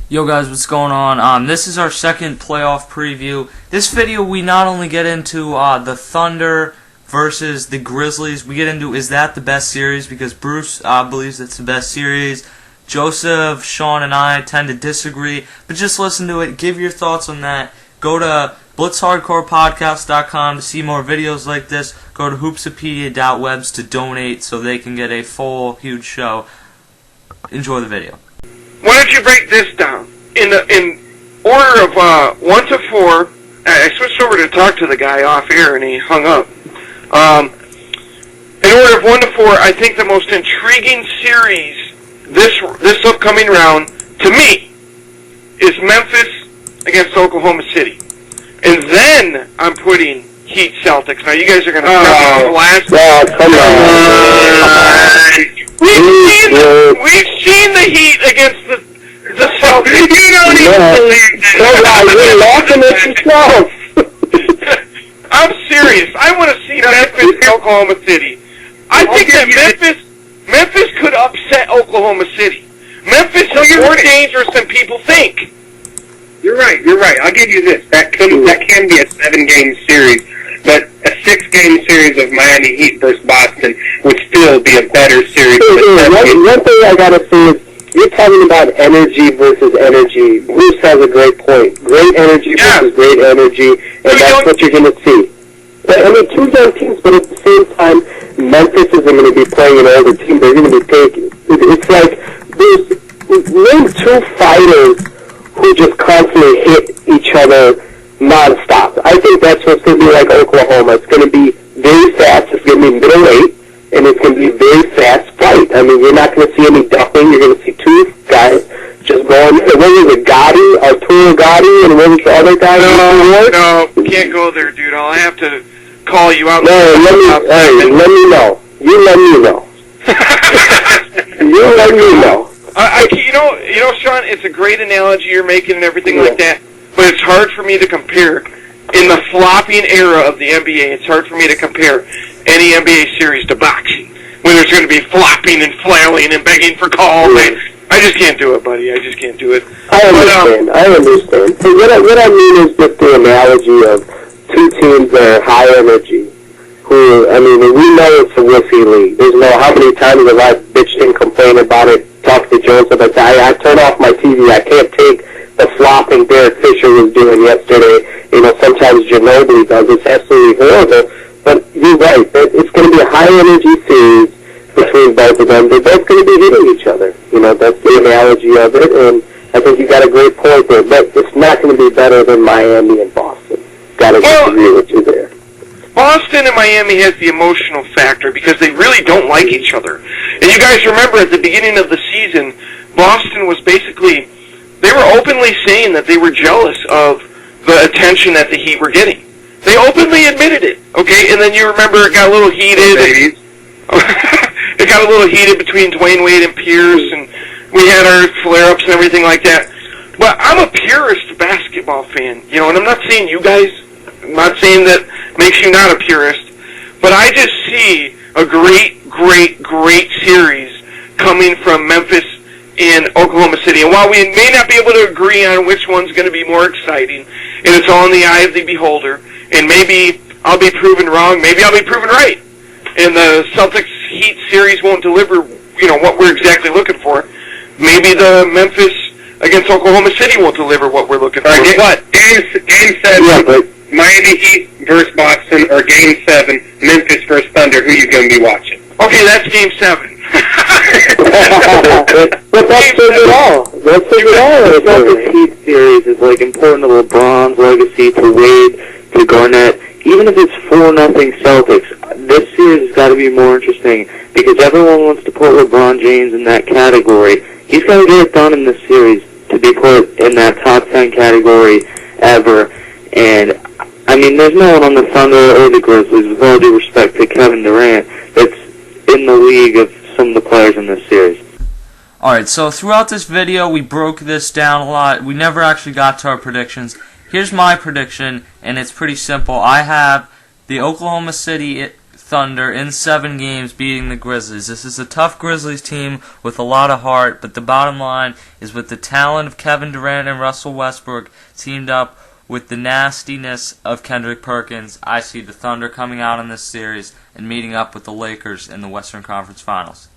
Yo guys, what's going on? This is our second playoff preview. This video we not only get into the Thunder versus the Grizzlies, we get into is that the best series, because Bruce believes it's the best series. Joseph, Sean, and I tend to disagree, but just listen to it, give your thoughts on that. Go to blitzhardcorepodcast.com to see more videos like this. Go to hoopsopedia.webs to donate so they can get a full, huge show. Enjoy the video. Why don't you break this down? In order of 1 to 4, I switched over to talk to the guy off air and he hung up. In order of 1 to 4, I think the most intriguing series this upcoming round, to me, is Memphis against Oklahoma City. And then I'm putting Heat Celtics. Now you guys are going to blast. Come on. We've seen the Heat against the Celtics. You don't even believe this. You're laughing at yourself. I'm serious. I want to see Memphis, Oklahoma City. I think that Memphis could upset Oklahoma City. Memphis is more dangerous than people think. You're right. I'll give you this. That can be a 7-game series, but a 6-game series of Miami Heat versus Boston would still be a better series. One thing I gotta say is, you're talking about energy versus energy. Bruce has a great point. Great energy versus great energy, and that's what you're gonna see. But, I mean, two young teams, but at the same time, Memphis isn't going to be playing an older team. They're going to be taking. It's like name two fighters who just constantly hit each other nonstop. I think that's what's going to be like Oklahoma. It's going to be very fast. It's going to be middleweight, and it's going to be a very fast fight. I mean, you're not going to see any ducking. You're going to see two guys just going. What was it, Arturo Gotti, and what was the other guy? No, can't go there, dude. I'll have to call you out. No, let me know. You let me know. You let me know. You know, Sean, it's a great analogy you're making and everything like that, but it's hard for me to compare. In the flopping era of the NBA, it's hard for me to compare any NBA series to boxing, when there's going to be flopping and flailing and begging for calls. I just can't do it, buddy. I just can't do it. I understand. So what I mean is just the analogy of two teams that are high energy, who, I mean, we know it's a wussy league. There's no how many times have I bitched and complained about it, talked to Joseph, I turn off my TV. I can't take the flopping Derek Fisher was doing yesterday. You know, sometimes Ginobili does. It's absolutely horrible. But you're right. It's going to be a high energy series between both of them. They're both going to be hitting each other. You know, that's the analogy of it, and I think you got a great point there. But it's not going to be better than Miami and Boston. Got to agree with you there. Boston and Miami has the emotional factor because they really don't like each other. And you guys remember at the beginning of the season, Boston was basically, they were openly saying that they were jealous of the attention that the Heat were getting. They openly admitted it, okay? And then you remember it got a little heated. It got a little heated between Dwayne Wade and Pierce, and we had our flare-ups and everything like that. But I'm a purist basketball fan, you know, and I'm not saying you guys, I'm not saying that makes you not a purist, but I just see a great series coming from Memphis and Oklahoma City. And while we may not be able to agree on which one's going to be more exciting, and it's all in the eye of the beholder, and maybe I'll be proven wrong, maybe I'll be proven right, and the Celtics Heat series won't deliver, you know, what we're exactly looking for. Maybe the Memphis against Oklahoma City won't deliver what we're looking for. Game 7, Miami Heat versus Boston, or Game 7, Memphis versus Thunder. Who you going to be watching? Okay, that's Game 7. But that says it all. That says it all. The Celtics Heat series is like important to LeBron's legacy, to Wade, to Garnett. Even if it's 4-0 Celtics, this series has got to be more interesting because everyone wants to put LeBron James in that category. He's got to get it done in this series to be put in that top 10 category ever. And, I mean, there's no one on the Thunder or the Grizzlies, with all due respect to Kevin Durant, that's in the league of some of the players in this series. Alright, so throughout this video, we broke this down a lot. We never actually got to our predictions. Here's my prediction, and it's pretty simple. I have the Oklahoma City Thunder in 7 games beating the Grizzlies. This is a tough Grizzlies team with a lot of heart, but the bottom line is with the talent of Kevin Durant and Russell Westbrook teamed up with the nastiness of Kendrick Perkins, I see the Thunder coming out in this series and meeting up with the Lakers in the Western Conference Finals.